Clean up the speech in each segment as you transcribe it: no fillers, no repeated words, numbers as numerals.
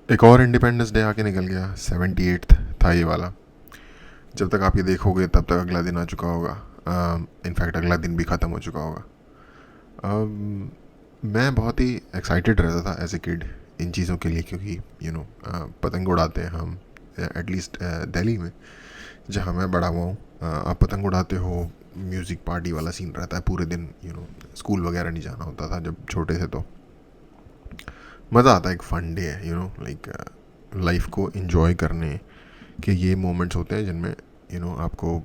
एक और independence day आके निकल गया, 78th था ये वाला। जब तक आप ये देखोगे तब तक अगला दिन आ चुका होगा। इनफैक्ट अगला दिन भी ख़त्म हो चुका होगा। um, मैं बहुत ही एक्साइटेड रहता था एज ए किड इन चीज़ों के लिए, क्योंकि पतंग उड़ाते हैं हम, एटलीस्ट दिल्ली में जहाँ मैं बड़ा हुआ हूँ। आप पतंग उड़ाते हो, म्यूज़िक पार्टी वाला सीन रहता है पूरे दिन। स्कूल वगैरह नहीं जाना होता था जब छोटे थे, तो मज़ा आता है। एक फन डे है, लाइक लाइफ को इन्जॉय करने के ये मोमेंट्स होते हैं जिनमें आपको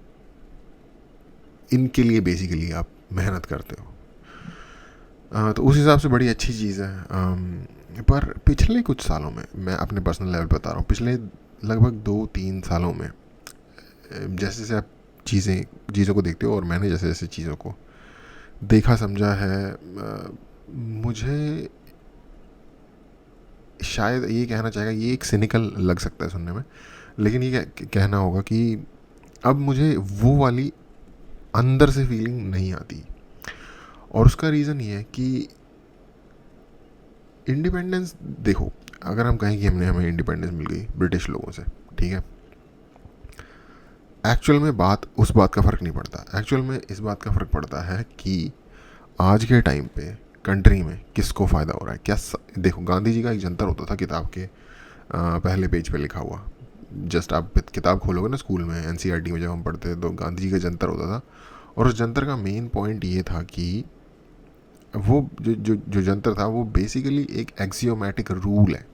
इनके लिए बेसिकली आप मेहनत करते हो। तो उस हिसाब से बड़ी अच्छी चीज़ है। पर पिछले कुछ सालों में, मैं अपने पर्सनल लेवल बता रहा हूँ, पिछले लगभग 2-3 सालों में जैसे जैसे आप चीज़ों को देखते हो, और मैंने जैसे जैसे चीज़ों को देखा समझा है, मुझे शायद ये कहना चाहेगा, ये एक सिनिकल लग सकता है सुनने में, लेकिन ये कहना होगा कि अब मुझे वो वाली अंदर से फीलिंग नहीं आती। और उसका रीज़न ये है कि इंडिपेंडेंस, देखो, अगर हम कहें कि हमें इंडिपेंडेंस मिल गई ब्रिटिश लोगों से, ठीक है, एक्चुअल में बात उस बात का फ़र्क नहीं पड़ता। एक्चुअल में इस बात का फ़र्क पड़ता है कि आज के टाइम पे कंट्री में किसको फ़ायदा हो रहा है। देखो, गांधी जी का एक जंतर होता था किताब के पहले पेज पे लिखा हुआ। जस्ट आप किताब खोलोगे ना स्कूल में, एनसीईआरटी में जब हम पढ़ते थे, तो गांधी जी का जंतर होता था। और उस जंतर का मेन पॉइंट ये था कि वो जो जंतर था वो बेसिकली एक एक्सियोमेटिक रूल है,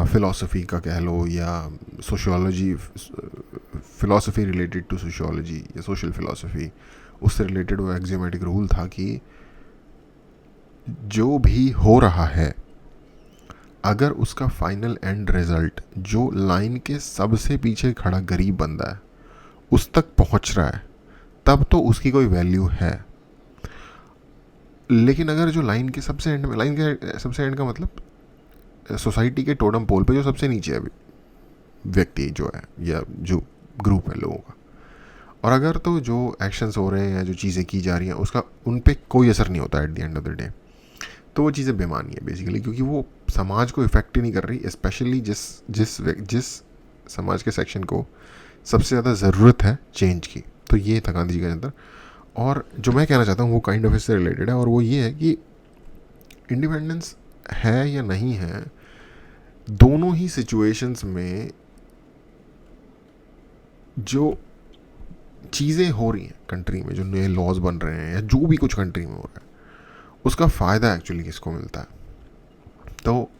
फ़िलासफ़ी का कह लो, या sociology, philosophy related to sociology या सोशल फ़िलासफ़ी, उससे रिलेटेड वो एक्सियोमेटिक रूल था कि जो भी हो रहा है, अगर उसका फाइनल एंड रिजल्ट जो लाइन के सबसे पीछे खड़ा गरीब बंदा है उस तक पहुंच रहा है, तब तो उसकी कोई वैल्यू है। लेकिन अगर जो लाइन के सबसे एंड में, लाइन के सबसे एंड का मतलब सोसाइटी के टोटम पोल पे जो सबसे नीचे है व्यक्ति जो है, या जो ग्रुप है लोगों का, और अगर तो जो एक्शंस हो रहे हैं, जो चीज़ें की जा रही हैं, उसका उन पे कोई असर नहीं होता at the end of the day, तो वो चीज़ें बेमानी है बेसिकली, क्योंकि वो समाज को इफेक्ट ही नहीं कर रही। स्पेशली जिस जिस जिस समाज के सेक्शन को सबसे ज़्यादा ज़रूरत है चेंज की। तो ये था गांधी जी का अंदर। और जो मैं कहना चाहता हूँ वो काइंड ऑफ इससे रिलेटेड है, और वो ये है कि इंडिपेंडेंस है या नहीं है, दोनों ही सिचुएशंस में जो चीज़ें हो रही हैं कंट्री में, जो नए लॉज बन रहे हैं या जो भी कुछ कंट्री में हो रहा है, उसका फ़ायदा एक्चुअली किसको मिलता है। तो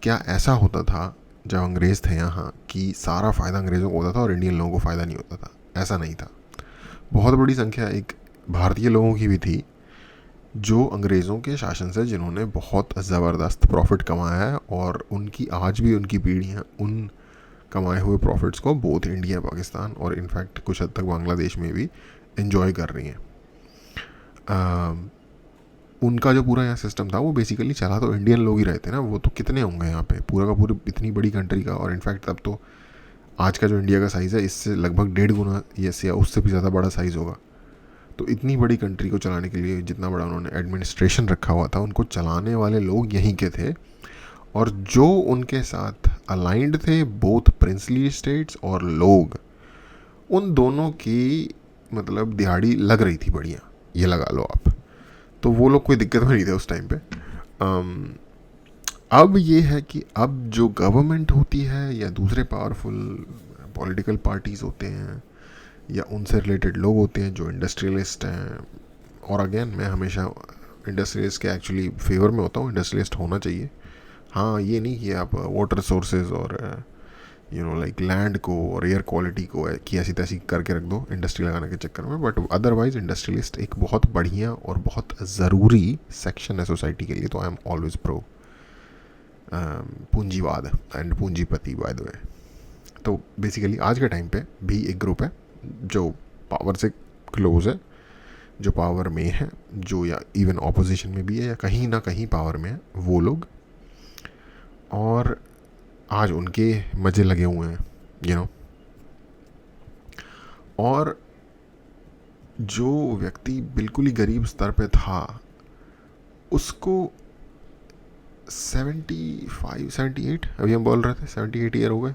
क्या ऐसा होता था जब अंग्रेज़ थे यहाँ कि सारा फ़ायदा अंग्रेज़ों को होता था और इंडियन लोगों को फ़ायदा नहीं होता था? ऐसा नहीं था। बहुत बड़ी संख्या एक भारतीय लोगों की भी थी जो अंग्रेज़ों के शासन से, जिन्होंने बहुत ज़बरदस्त प्रॉफिट कमाया है, और उनकी आज भी उनकी पीढ़ियाँ उन कमाए हुए प्रॉफिट्स को बोथ इंडिया, पाकिस्तान और इनफैक्ट कुछ हद तक बांग्लादेश में भी इन्जॉय कर रही हैं। उनका जो पूरा यहाँ सिस्टम था वो बेसिकली चला तो इंडियन लोग ही रहते ना। वो तो कितने होंगे यहाँ पे, पूरा का पूरी इतनी बड़ी कंट्री का, और इनफैक्ट अब तो आज का जो इंडिया का साइज़ है इससे लगभग 1.5 गुना या उससे भी ज़्यादा बड़ा साइज़ होगा। तो इतनी बड़ी कंट्री को चलाने के लिए जितना बड़ा उन्होंने एडमिनिस्ट्रेशन रखा हुआ था, उनको चलाने वाले लोग यहीं के थे, और जो उनके साथ अलाइंड थे, बोथ प्रिंसली स्टेट्स और लोग, उन दोनों की मतलब दिहाड़ी लग रही थी बढ़िया, ये लगा लो आप। तो वो लोग कोई दिक्कत में नहीं थे उस टाइम पे। अम, अब ये है कि अब जो गवर्नमेंट होती है या दूसरे पावरफुल पॉलिटिकल पार्टीज़ होते हैं या उनसे रिलेटेड लोग होते हैं जो इंडस्ट्रियलिस्ट हैं, और अगेन मैं हमेशा इंडस्ट्रियलिस्ट के एक्चुअली फेवर में होता हूँ, इंडस्ट्रियलिस्ट होना चाहिए। हाँ, ये नहीं कि आप वाटर रिसोर्सेज और लाइक लैंड को और एयर क्वालिटी को की ऐसी तैसी करके रख दो इंडस्ट्री लगाने के चक्कर में, बट अदरवाइज इंडस्ट्रियलिस्ट एक बहुत बढ़िया और बहुत ज़रूरी सेक्शन है सोसाइटी के लिए। तो आई एम ऑलवेज प्रो पूंजीवाद एंड पूंजीपति बाय द वे। तो बेसिकली आज के टाइम पे भी एक ग्रुप है जो पावर से क्लोज है, जो पावर में है, जो या इवन ऑपोजिशन में भी है या कहीं ना कहीं पावर में है, वो लोग, और आज उनके मज़े लगे हुए हैं, यू नो। और जो व्यक्ति बिल्कुल ही गरीब स्तर पे था, उसको 78, अभी हम बोल रहे थे 78 ईयर हो गए।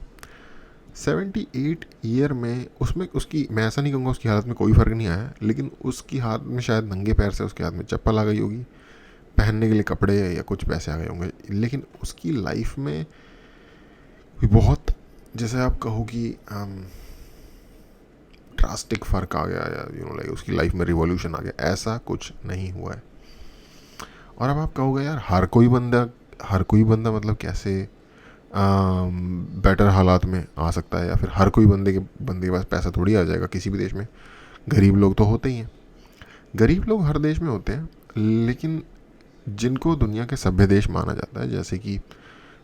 78 ईयर में उसमें उसकी, मैं ऐसा नहीं कहूँगा उसकी हालत में कोई फ़र्क नहीं आया, लेकिन उसकी हाथ में शायद नंगे पैर से उसके हाथ में चप्पल आ गई होगी, पहनने के लिए कपड़े या कुछ पैसे आ गए होंगे, लेकिन उसकी लाइफ में बहुत, जैसे आप कहो कि ड्रास्टिक फ़र्क आ गया, या लाइक उसकी लाइफ में रिवॉल्यूशन आ गया, ऐसा कुछ नहीं हुआ है। और अब आप कहोगे यार हर कोई बंदा मतलब कैसे बेटर हालात में आ सकता है, या फिर हर कोई बंदे के पास पैसा थोड़ी आ जाएगा किसी भी देश में। गरीब लोग तो होते ही हैं, गरीब लोग हर देश में होते हैं, लेकिन जिनको दुनिया के सभ्य देश माना जाता है, जैसे कि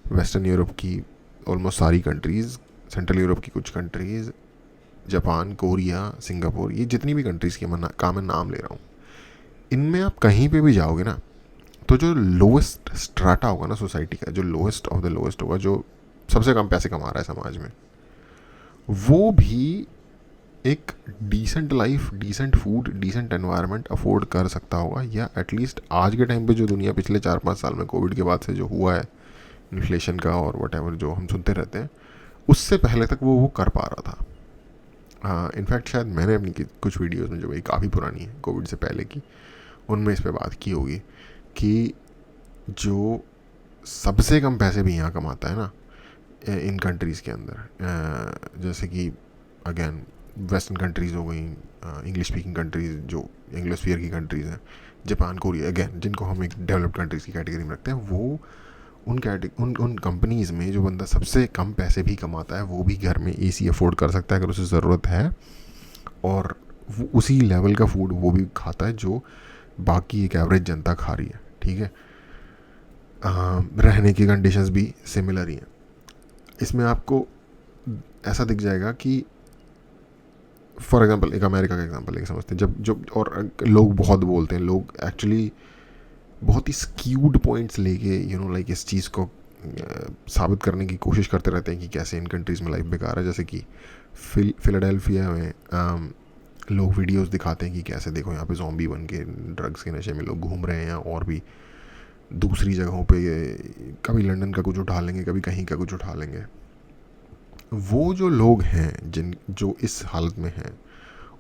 वेस्टर्न यूरोप की ऑलमोस्ट सारी कंट्रीज़, सेंट्रल यूरोप की कुछ कंट्रीज़, जापान, कोरिया, सिंगापुर, ये जितनी भी कंट्रीज़ की मैं नाम ले रहा हूँ, इनमें आप कहीं पे भी जाओगे ना, तो जो लोएस्ट स्ट्राटा होगा ना सोसाइटी का, जो लोएस्ट ऑफ द लोएस्ट होगा, जो सबसे कम पैसे कमा रहा है समाज में, वो भी एक decent life, decent food, decent environment afford कर सकता होगा, या एटलीस्ट आज के टाइम पे जो दुनिया पिछले 4-5 साल में कोविड के बाद से जो हुआ है, इन्फ्लेशन का और वट जो हम सुनते रहते हैं, उससे पहले तक वो कर पा रहा था। इनफैक्ट शायद मैंने अपनी कुछ वीडियोस में, जो भाई काफ़ी पुरानी है कोविड से पहले की, उनमें इस पर बात की होगी कि जो सबसे कम पैसे भी यहाँ कमाता है ना इन कंट्रीज़ के अंदर, जैसे कि अगेन वेस्टर्न कंट्रीज़ हो गई, इंग्लिश स्पीकिंग कंट्रीज़ जो एंग्लोस्फीयर की कंट्रीज़ हैं, जापान, कोरिया, अगेन जिनको हम एक डेवलप्ड कंट्रीज़ की कैटेगरी में रखते हैं, वो उन कंपनीज़ में जो बंदा सबसे कम पैसे भी कमाता है, वो भी घर में एसी अफोर्ड कर सकता है अगर उसे ज़रूरत है, और वो उसी लेवल का फूड वो भी खाता है जो बाकी एक एवरेज जनता खा रही है, ठीक है। रहने की कंडीशंस भी सिमिलर ही हैं। इसमें आपको ऐसा दिख जाएगा कि फॉर एग्जांपल एक अमेरिका का एग्जांपल लेके समझते हैं, जब और लोग बहुत बोलते हैं, लोग एक्चुअली बहुत ही स्क्यूड पॉइंट्स लेके लाइक इस चीज़ को साबित करने की कोशिश करते रहते हैं कि कैसे इन कंट्रीज़ में लाइफ बेकार है। जैसे कि फिलाडेल्फिया में लोग वीडियोस दिखाते हैं कि कैसे देखो यहाँ पे ज़ॉम्बी बन के ड्रग्स के नशे में लोग घूम रहे हैं, और भी दूसरी जगहों पे कभी लंदन का कुछ उठा लेंगे, कभी कहीं का कुछ उठा लेंगे। वो जो लोग हैं जो इस हालत में हैं,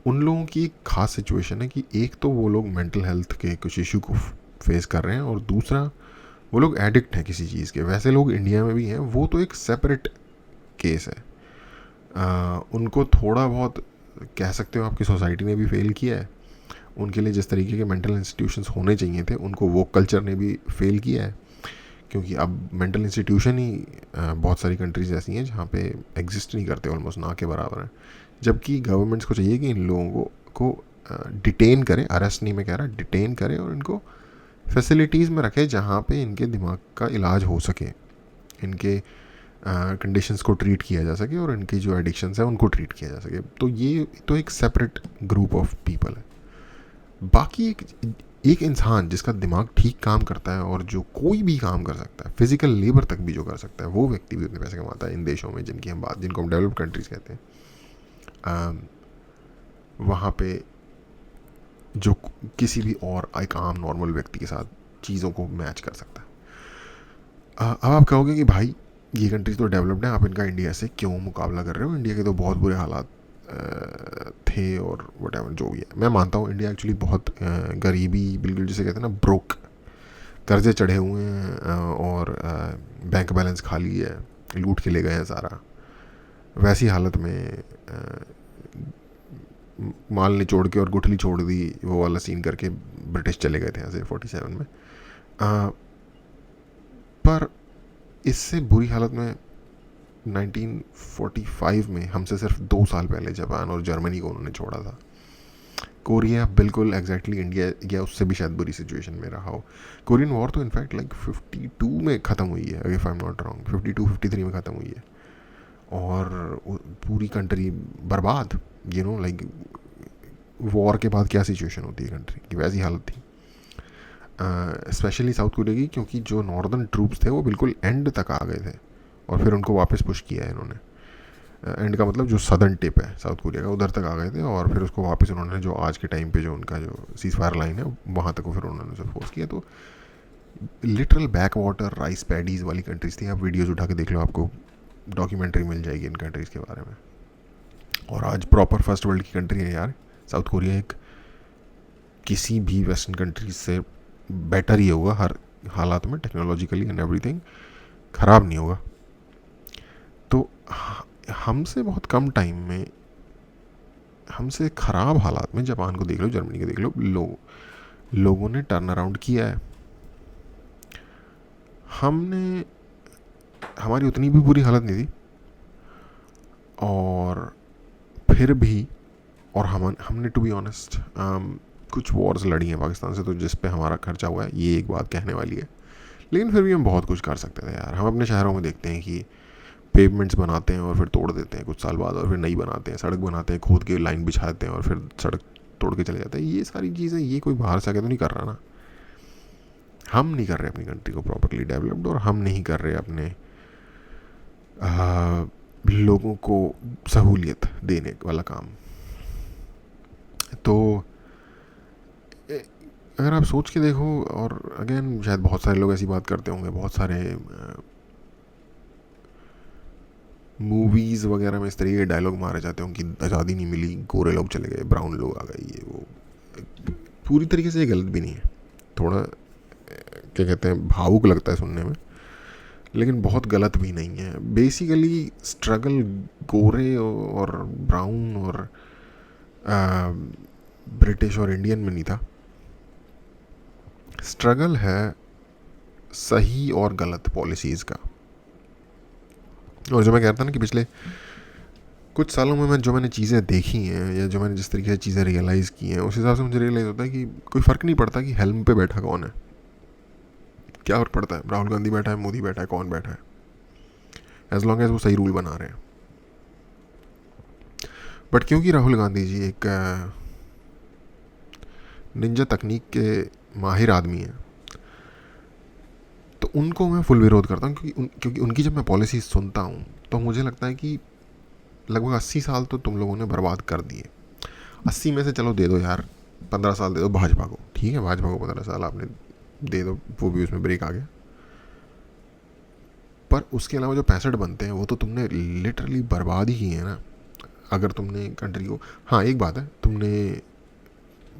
उन लोगों की एक खास सिचुएशन है कि एक तो वो लोग मेंटल हेल्थ के कुछ इशू को फेस कर रहे हैं, और दूसरा वो लोग एडिक्ट हैं किसी चीज़ के। वैसे लोग इंडिया में भी हैं, वो तो एक सेपरेट केस है। उनको थोड़ा बहुत कह सकते हो आपकी सोसाइटी ने भी फेल किया है, उनके लिए जिस तरीके के मेंटल इंस्टीट्यूशंस होने चाहिए थे उनको वो कल्चर ने भी फेल किया है, क्योंकि अब मेंटल इंस्टीट्यूशन ही बहुत सारी कंट्रीज ऐसी हैं जहाँ पे एग्जिस्ट नहीं करते, ऑलमोस्ट ना के बराबर हैं। जबकि गवर्नमेंट्स को चाहिए कि इन लोगों को डिटेन करें, अरेस्ट नहीं मैं कह रहा, डिटेन करें, और इनको फैसिलिटीज़ में रखें जहाँ पे इनके दिमाग का इलाज हो सके, इनके कंडीशंस को ट्रीट किया जा सके, और इनकी जो एडिक्शंस है उनको ट्रीट किया जा सके। तो ये तो एक सेपरेट ग्रुप ऑफ पीपल है। बाकी एक इंसान जिसका दिमाग ठीक काम करता है और जो कोई भी काम कर सकता है, फिजिकल लेबर तक भी जो कर सकता है, वो व्यक्ति भी उतने पैसे कमाता है इन देशों में जिनको हम डेवलप्ड कंट्रीज कहते हैं। वहाँ पे जो किसी भी और एक आम नॉर्मल व्यक्ति के साथ चीज़ों को मैच कर सकता है। अब आप कहोगे कि भाई ये कंट्रीज तो डेवलप्ड है, आप इनका इंडिया से क्यों मुकाबला कर रहे हो, इंडिया के तो बहुत बुरे हालात थे और वट जो भी है। मैं मानता हूँ इंडिया एक्चुअली बहुत गरीबी, बिल्कुल जिसे कहते हैं ना ब्रोक, कर्जे चढ़े हुए हैं, और बैंक बैलेंस खाली है, लूट के ले गए हैं सारा। वैसी हालत में माल निचोड़ के और गुठली छोड़ दी, वो वाला सीन करके ब्रिटिश चले गए थे यहाँ से 47 में। पर इससे बुरी हालत में 1945 में हमसे सिर्फ 2 साल पहले जापान और जर्मनी को उन्होंने छोड़ा था। कोरिया बिल्कुल एग्जैक्टली इंडिया या उससे भी शायद बुरी सिचुएशन में रहा हो। कोरियन वॉर तो इनफैक्ट लाइक 52 में ख़त्म हुई है, if I am not wrong, 52-53 में ख़त्म हुई है, और पूरी कंट्री बर्बाद। लाइक वॉर के बाद क्या सिचुएशन होती है कंट्री की, वैसी हालत थी, स्पेशली साउथ कोरिया की, क्योंकि जो नॉर्दर्न ट्रूप्स थे वो बिल्कुल एंड तक आ गए थे, और फिर उनको वापस पुश किया है इन्होंने। एंड का मतलब जो सदर्न टिप है साउथ कोरिया का, उधर तक आ गए थे, और फिर उसको वापस उन्होंने जो आज के टाइम पे जो उनका जो सीज फायर लाइन है वहाँ तक को फिर उन्होंने उसे फोर्स किया। तो लिटरल बैक वाटर राइस पैडीज़ वाली कंट्रीज़ थी. आप वीडियोज़ उठा के देख लो, आपको डॉक्यूमेंट्री मिल जाएगी इन कंट्रीज़ के बारे में. और आज प्रॉपर फर्स्ट वर्ल्ड की कंट्री है यार. साउथ कोरिया एक किसी भी वेस्टर्न कंट्रीज से बेटर ही होगा हर हालात में, टेक्नोलॉजिकली एंड एवरीथिंग. ख़राब नहीं होगा. तो हमसे बहुत कम टाइम में, हमसे ख़राब हालात में जापान को देख लो, जर्मनी को देख लो, लोगों ने टर्न अराउंड किया है. हमारी उतनी भी बुरी हालत नहीं थी, और फिर भी, और हमने टू बी ऑनेस्ट कुछ वॉर्स लड़ी हैं पाकिस्तान से, तो जिस पे हमारा खर्चा हुआ है, ये एक बात कहने वाली है. लेकिन फिर भी हम बहुत कुछ कर सकते थे यार. हम अपने शहरों में देखते हैं कि पेवमेंट्स बनाते हैं और फिर तोड़ देते हैं कुछ साल बाद, और फिर नई बनाते हैं. सड़क बनाते हैं, खोद के लाइन बिछाते हैं और फिर सड़क तोड़ के चले जाते हैं. ये सारी चीज़ें, ये कोई बाहर से आके तो नहीं कर रहा ना. हम नहीं कर रहे अपनी कंट्री को प्रॉपरली डेवलप्ड, और हम नहीं कर रहे अपने लोगों को सहूलियत देने वाला काम. तो अगर आप सोच के देखो, और अगेन शायद बहुत सारे लोग ऐसी बात करते होंगे, बहुत सारे मूवीज़ वगैरह में इस तरीके के डायलॉग मारे जाते होंगे कि आज़ादी नहीं मिली, गोरे लोग चले गए, ब्राउन लोग आ गए, ये वो. पूरी तरीके से ये गलत भी नहीं है. थोड़ा क्या कहते हैं, भावुक लगता है सुनने में, लेकिन बहुत गलत भी नहीं है. बेसिकली स्ट्रगल गोरे और ब्राउन और ब्रिटिश और इंडियन में नहीं था. स्ट्रगल है सही और गलत पॉलिसीज़ का. और जो मैं कहता ना कि पिछले कुछ सालों में मैंने चीज़ें देखी हैं, या जो मैंने जिस तरीके से चीज़ें रियलाइज़ की हैं, उस हिसाब से मुझे रियलाइज़ होता है कि कोई फ़र्क नहीं पड़ता कि हेल्म पे बैठा कौन है. क्या फ़र्क पड़ता है, राहुल गांधी बैठा है, मोदी बैठा है, कौन बैठा है, एज लॉन्ग एज वो सही रूल बना रहे हैं. बट क्योंकि राहुल गांधी जी एक निंजा तकनीक के माहिर आदमी हैं, तो उनको मैं फुल विरोध करता हूँ. क्योंकि उनकी जब मैं पॉलिसी सुनता हूँ, तो मुझे लगता है कि लगभग 80 साल तो तुम लोगों ने बर्बाद कर दिए. 80 में से चलो दे दो यार, 15 साल दे दो भाजपा को, ठीक है, भाजपा को 15 साल आपने दे दो, वो भी उसमें ब्रेक आ गया. पर उसके अलावा जो 65 बनते हैं, वो तो तुमने लिटरली बर्बाद ही किए हैं ना. अगर तुमने कंट्री को, हाँ एक बात है, तुमने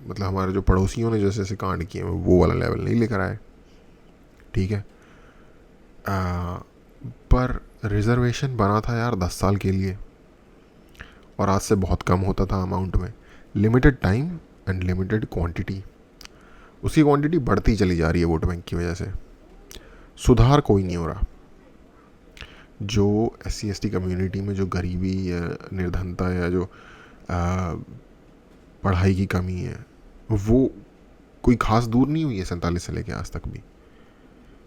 मतलब हमारे जो पड़ोसियों ने जैसे जैसे कांड किए हैं, वो वाला लेवल नहीं लेकर आए, ठीक है. पर रिजर्वेशन बना था यार 10 साल के लिए, और आज से बहुत कम होता था अमाउंट में. Limited time and limited quantity. उसकी क्वांटिटी बढ़ती चली जा रही है वोट बैंक की वजह से. सुधार कोई नहीं हो रहा. जो SC ST कम्युनिटी में जो गरीबी या निर्धनता या जो पढ़ाई की कमी है, वो कोई खास दूर नहीं हुई है 47 से लेके आज तक भी.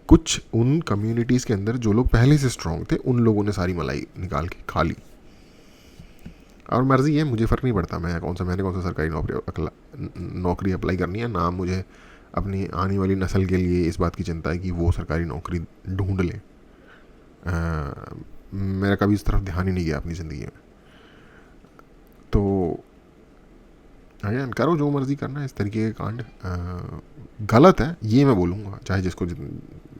कुछ उन कम्युनिटीज़ के अंदर जो लोग पहले से स्ट्रांग थे, उन लोगों ने सारी मलाई निकाल के खा ली. और मर्ज़ी है, मुझे फ़र्क नहीं पड़ता मैंने कौन सा सरकारी नौकरी अप्लाई करनी है. ना मुझे अपनी आने वाली नस्ल के लिए इस बात की चिंता है कि वो सरकारी नौकरी ढूंढ लें. मेरा कभी इस तरफ ध्यान ही नहीं गया अपनी ज़िंदगी में. तो अगेन करो जो मर्ज़ी करना है. इस तरीके के कांड गलत है, ये मैं बोलूँगा, चाहे जिसको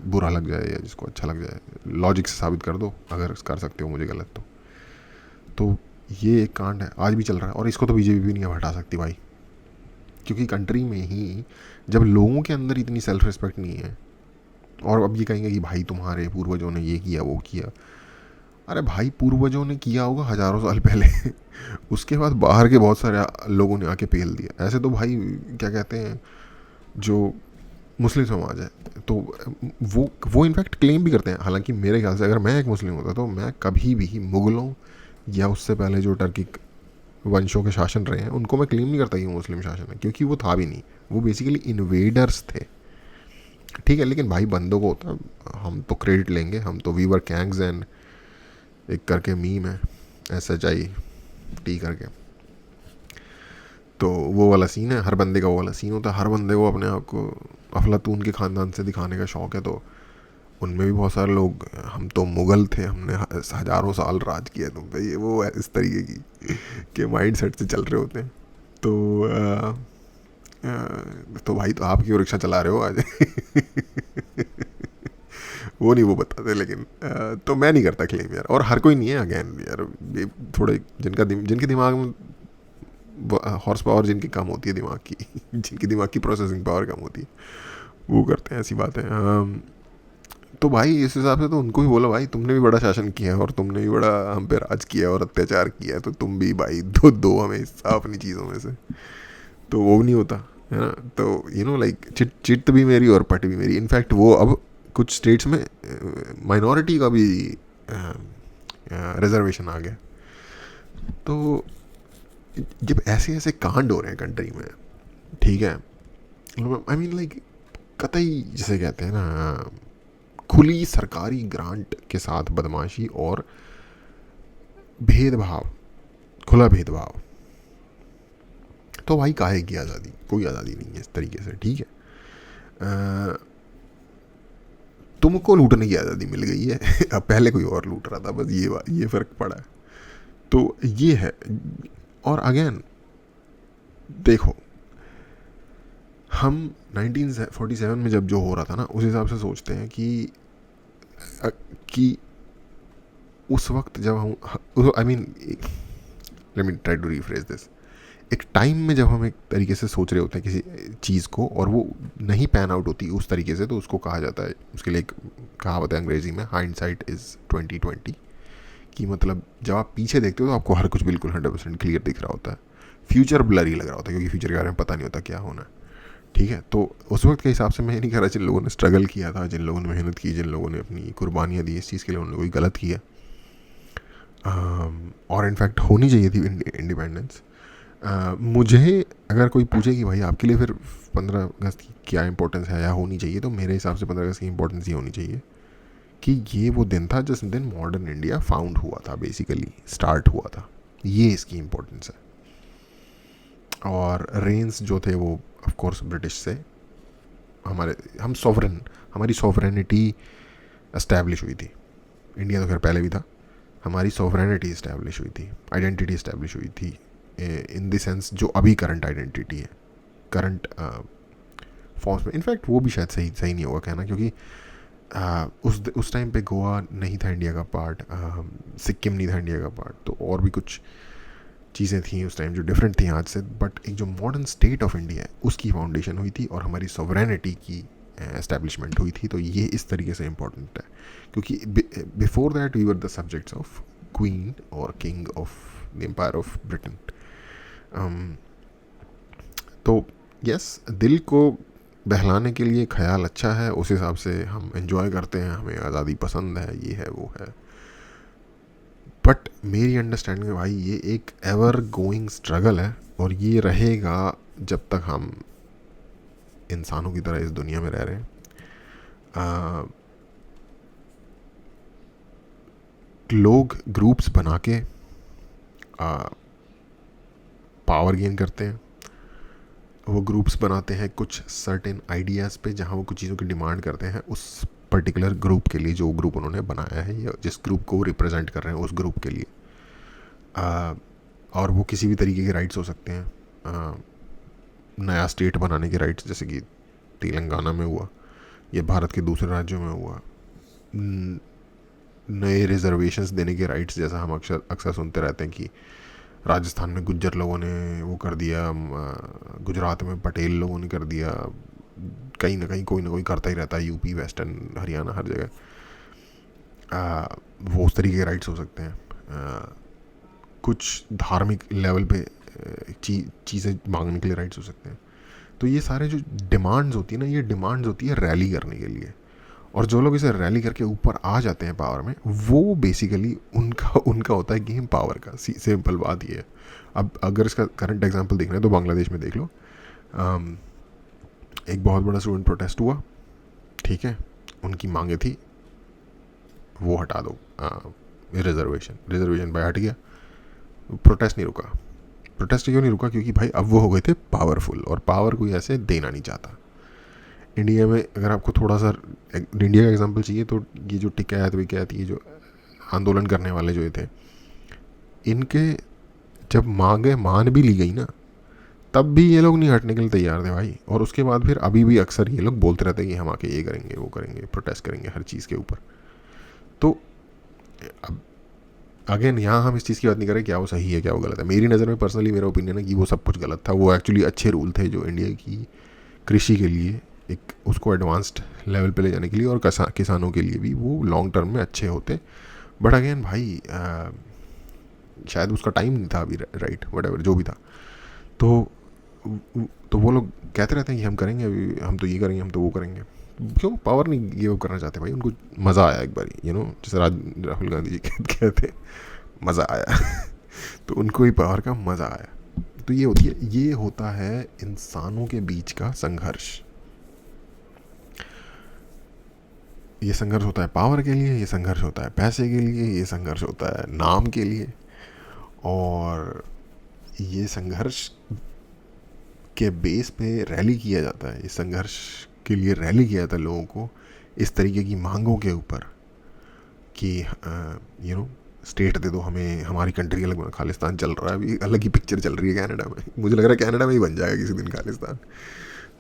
बुरा लग जाए या जिसको अच्छा लग जाए. लॉजिक से साबित कर दो अगर कर सकते हो मुझे गलत तो ये एक कांड है, आज भी चल रहा है, और इसको तो बीजेपी भी नहीं हटा सकती भाई. क्योंकि कंट्री में ही जब लोगों के अंदर इतनी सेल्फ रिस्पेक्ट नहीं है, और अब ये कहेंगे कि भाई तुम्हारे पूर्वजों ने ये किया वो किया. अरे भाई, पूर्वजों ने किया होगा हज़ारों साल पहले उसके बाद बाहर के बहुत सारे लोगों ने आके पेल दिया. ऐसे तो भाई क्या कहते हैं, जो मुस्लिम समाज है, तो वो इनफैक्ट क्लेम भी करते हैं. हालांकि मेरे ख्याल से अगर मैं एक मुस्लिम होता तो मैं कभी भी मुग़लों या उससे पहले जो टर्किक वंशों के शासन रहे हैं, उनको मैं क्लेम नहीं करता कि वो मुस्लिम शासन है, क्योंकि वो था भी नहीं. वो बेसिकली इन्वेडर्स थे, ठीक है. लेकिन भाई बंदों को होता, हम तो क्रेडिट लेंगे, हम तो वी वर कैंग्स एंड एक करके मीम है SHIT करके, तो वो वाला सीन है. हर बंदे का वो वाला सीन होता है. हर बंदे को अपने आप को अफलातून के ख़ानदान से दिखाने का शौक़ है. तो उनमें भी बहुत सारे लोग, हम तो मुग़ल थे, हमने हज़ारों साल राज किया तुम पे, ये वो इस तरीके की के माइंड सेट से चल रहे होते हैं. तो तो भाई तो आप क्यों रिक्शा चला रहे हो आज? वो नहीं वो बताते, लेकिन तो मैं नहीं करता क्लेम यार, और हर कोई नहीं है अगेन यार, ये थोड़े जिनके दिमाग में हॉर्स पावर जिनकी कम होती है दिमाग की, जिनकी दिमाग की प्रोसेसिंग पावर कम होती है, वो करते हैं ऐसी बातें। तो भाई इस हिसाब से तो उनको भी बोलो भाई तुमने भी बड़ा शासन किया है और तुमने भी बड़ा हम पे राज किया और अत्याचार किया है, तो तुम भी भाई दो हमें हिस्सा अपनी चीज़ों में से। तो वो नहीं होता है ना। तो लाइक चिट भी मेरी और पट भी मेरी। इनफैक्ट वो अब कुछ स्टेट्स में माइनॉरिटी का भी रिजर्वेशन आ गया। तो जब ऐसे ऐसे कांड हो रहे हैं कंट्री में, ठीक है, आई मीन लाइक कतई जिसे कहते हैं ना खुली सरकारी ग्रांट के साथ बदमाशी और भेदभाव, खुला भेदभाव, तो भाई काहे की आज़ादी? कोई आज़ादी नहीं है इस तरीके से, ठीक है। तुमको लूटने की आज़ादी मिल गई है, अब पहले कोई और लूट रहा था, बस ये फ़र्क पड़ा है। तो ये है। और अगेन देखो, हम 1947 में जब जो हो रहा था ना, उस हिसाब से सोचते हैं कि उस वक्त जब हम, I mean let me try to rephrase this, एक टाइम में जब हम एक तरीके से सोच रहे होते हैं किसी चीज़ को और वो नहीं पैन आउट होती उस तरीके से, तो उसको कहा जाता है, उसके लिए एक कहावत है अंग्रेजी में, हाइंडसाइट इज़ 2020, कि मतलब जब आप पीछे देखते हो तो आपको हर कुछ बिल्कुल 100% क्लियर दिख रहा होता है, फ्यूचर ब्लरी लग रहा होता है क्योंकि फ्यूचर के बारे में पता नहीं होता क्या होना है, ठीक है। तो उस वक्त के हिसाब से मैं नहीं कह रहा जिन लोगों ने स्ट्रगल किया था, जिन लोगों ने मेहनत की, जिन लोगों ने अपनी कुर्बानियाँ दी इस चीज़ के लिए, उन्होंने कोई गलत किया, और इनफैक्ट होनी चाहिए थी इंडिपेंडेंस। मुझे अगर कोई पूछे कि भाई आपके लिए फिर 15 अगस्त की क्या इंपॉर्टेंस है या होनी चाहिए, तो मेरे हिसाब से 15 अगस्त की इंपॉर्टेंस ये होनी चाहिए कि ये वो दिन था जिस दिन मॉडर्न इंडिया फाउंड हुआ था, बेसिकली स्टार्ट हुआ था, ये इसकी इम्पोर्टेंस है। और रेंस जो थे वो ऑफ कोर्स ब्रिटिश से हमारी सॉवरेनिटी एस्टैब्लिश हुई थी। इंडिया तो खैर पहले भी था, हमारी सॉवरेनिटी इस्टेब्लिश हुई थी, आइडेंटिटी इस्टेब्लिश हुई थी, इन द सेंस जो अभी करंट आइडेंटिटी है, करंट फॉर्म्स में। इनफैक्ट वो भी शायद सही नहीं होगा कहना, क्योंकि उस टाइम पे गोवा नहीं था इंडिया का पार्ट, सिक्किम नहीं था इंडिया का पार्ट, तो और भी कुछ चीज़ें थी उस टाइम जो डिफरेंट थी आज से। बट एक जो मॉडर्न स्टेट ऑफ इंडिया है उसकी फाउंडेशन हुई थी और हमारी सॉवरेनिटी की एस्टैब्लिशमेंट हुई थी। तो ये इस तरीके से इम्पोर्टेंट है, क्योंकि before that we were the subjects of queen और king of the empire of Britain. तो यस, दिल को बहलाने के लिए ख्याल अच्छा है, उस हिसाब से हम एंजॉय करते हैं, हमें आज़ादी पसंद है, ये है वो है। बट मेरी अंडरस्टैंडिंग में भाई ये एक एवर गोइंग स्ट्रगल है और ये रहेगा जब तक हम इंसानों की तरह इस दुनिया में रह रहे हैं। लोग ग्रुप्स बना के पावर गेन करते हैं, वो ग्रुप्स बनाते हैं कुछ सर्टेन आइडियाज़ पे, जहाँ वो कुछ चीज़ों की डिमांड करते हैं उस पर्टिकुलर ग्रुप के लिए, जो ग्रुप उन्होंने बनाया है या जिस ग्रुप को रिप्रेजेंट कर रहे हैं उस ग्रुप के लिए। और वो किसी भी तरीके के राइट्स हो सकते हैं, नया स्टेट बनाने के राइट्स, जैसे कि तेलंगाना में हुआ या भारत के दूसरे राज्यों में हुआ, नए रिजर्वेशंस देने के राइट्स, जैसा हम अक्सर सुनते रहते हैं कि राजस्थान में गुज्जर लोगों ने वो कर दिया, गुजरात में पटेल लोगों ने कर दिया, कहीं ना कहीं कोई ना कोई करता ही रहता है, यूपी, वेस्टर्न, हरियाणा, हर जगह वो उस तरीके के राइट्स हो सकते हैं। कुछ धार्मिक लेवल पे चीज़ें मांगने के लिए राइट्स हो सकते हैं। तो ये सारे जो डिमांड्स होती है ना, ये डिमांड्स होती है रैली करने के लिए, और जो लोग इसे रैली करके ऊपर आ जाते हैं पावर में, वो बेसिकली उनका होता है गेम पावर का। सिंपल बात ये है। अब अगर इसका करंट एग्जांपल देखना है तो बांग्लादेश में देख लो, एक बहुत बड़ा स्टूडेंट प्रोटेस्ट हुआ, ठीक है, उनकी मांगे थी वो हटा दो, रिजर्वेशन भाई हट गया, प्रोटेस्ट नहीं रुका। प्रोटेस्ट क्यों नहीं रुका? क्योंकि भाई अब वो हो गए थे पावरफुल, और पावर कोई ऐसे देना नहीं चाहता। इंडिया में अगर आपको थोड़ा सा इंडिया का एग्जांपल चाहिए तो ये जो टिकैत विकैत, ये जो आंदोलन करने वाले जो थे, इनके जब मांगे मान भी ली गई ना, तब भी ये लोग नहीं हटने के लिए तैयार थे भाई। और उसके बाद फिर अभी भी अक्सर ये लोग बोलते रहते हैं कि हम आके ये करेंगे वो करेंगे, प्रोटेस्ट करेंगे हर चीज़ के ऊपर। तो अब अगेन यहाँ हम इस चीज़ की बात नहीं करें क्या वो सही है क्या वो गलत है। मेरी नज़र में पर्सनली मेरा ओपिनियन है कि वो सब कुछ गलत था। वो एक्चुअली अच्छे रूल थे जो इंडिया की कृषि के लिए एक उसको एडवांस्ड लेवल पे ले जाने के लिए और किसानों के लिए भी वो लॉन्ग टर्म में अच्छे होते। बट अगेन भाई शायद उसका टाइम नहीं था अभी, राइट वट जो भी था। तो वो लोग कहते रहते हैं कि हम करेंगे, अभी हम तो ये करेंगे, हम तो वो करेंगे। क्यों पावर नहीं गिव अप करना चाहते भाई? उनको मज़ा आया एक बार, जैसे राहुल गांधी जी कहते मज़ा आया तो उनको ही पावर का मज़ा आया। तो ये होता है इंसानों के बीच का संघर्ष। ये संघर्ष होता है पावर के लिए, ये संघर्ष होता है पैसे के लिए, ये संघर्ष होता है नाम के लिए। और ये संघर्ष के बेस पे रैली किया जाता है, इस संघर्ष के लिए रैली किया जाता है लोगों को इस तरीके की मांगों के ऊपर कि स्टेट दे दो हमें, हमारी कंट्री अलग बना। खालिस्तान चल रहा है अभी, अलग ही पिक्चर चल रही है कनाडा में। मुझे लग रहा है कनाडा में ही बन जाएगा किसी दिन खालिस्तान।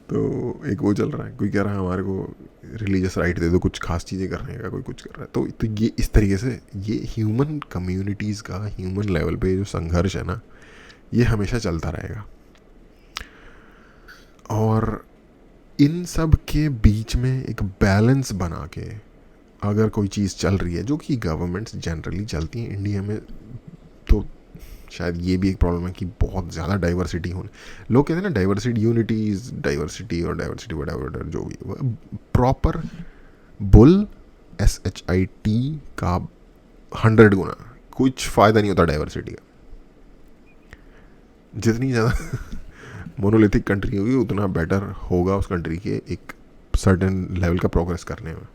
तो एक वो चल रहा है, कोई कह रहा है हमारे को रिलीजियस राइट दे दो कुछ खास चीज़ें करने का, कोई कुछ कर रहा है। तो ये इस तरीके से ये ह्यूमन कम्युनिटीज़ का ह्यूमन लेवल पे जो संघर्ष है ना, ये हमेशा चलता रहेगा। और इन सब के बीच में एक बैलेंस बना के अगर कोई चीज़ चल रही है, जो कि गवर्नमेंट्स जनरली चलती हैं इंडिया में, तो शायद ये भी एक प्रॉब्लम है कि बहुत ज़्यादा डाइवर्सिटी होने। लोग कहते हैं ना डाइवर्सिटी यूनिटी इज़ डाइवर्सिटी, और डाइवर्सिटी वट जो भी प्रॉपर बुल SHIT का 100 गुना कुछ फ़ायदा नहीं होता डाइवर्सिटी का। जितनी ज़्यादा मोनोलिथिक कंट्री होगी उतना बेटर होगा उस कंट्री के एक सर्टेन लेवल का प्रोग्रेस करने में।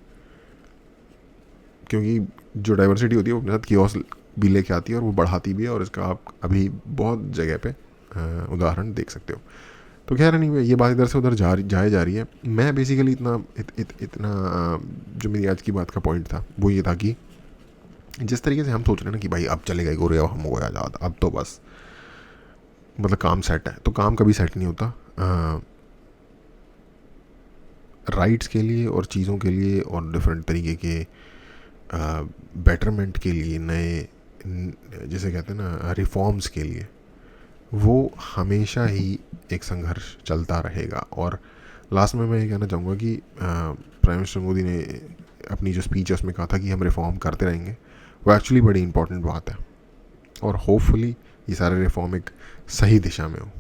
क्योंकि जो डाइवर्सिटी होती है वो अपने साथ कियोस भी लेके आती है और वो बढ़ाती भी है, और इसका आप अभी बहुत जगह पे उदाहरण देख सकते हो। तो खैर नहीं, ये बात इधर से उधर जा रही है। मैं बेसिकली इतना जो मेरी आज की बात का पॉइंट था वो ये था कि जिस तरीके से हम सोच रहे हैं ना कि भाई अब चलेगा गोरे, अब हम हो गए आज़ाद, अब तो बस मतलब काम सेट है, तो काम कभी सेट नहीं होता। राइट्स के लिए और चीज़ों के लिए और डिफरेंट तरीके के बेटरमेंट के लिए, नए जैसे कहते हैं ना रिफॉर्म्स के लिए, वो हमेशा ही एक संघर्ष चलता रहेगा। और लास्ट में मैं ये कहना चाहूँगा कि प्राइम मिनिस्टर मोदी ने अपनी जो स्पीच है उसमें कहा था कि हम रिफॉर्म करते रहेंगे। वो एक्चुअली बड़ी इंपॉर्टेंट बात है, और होपफुली ये सारे रिफॉर्म एक सही दिशा में हो।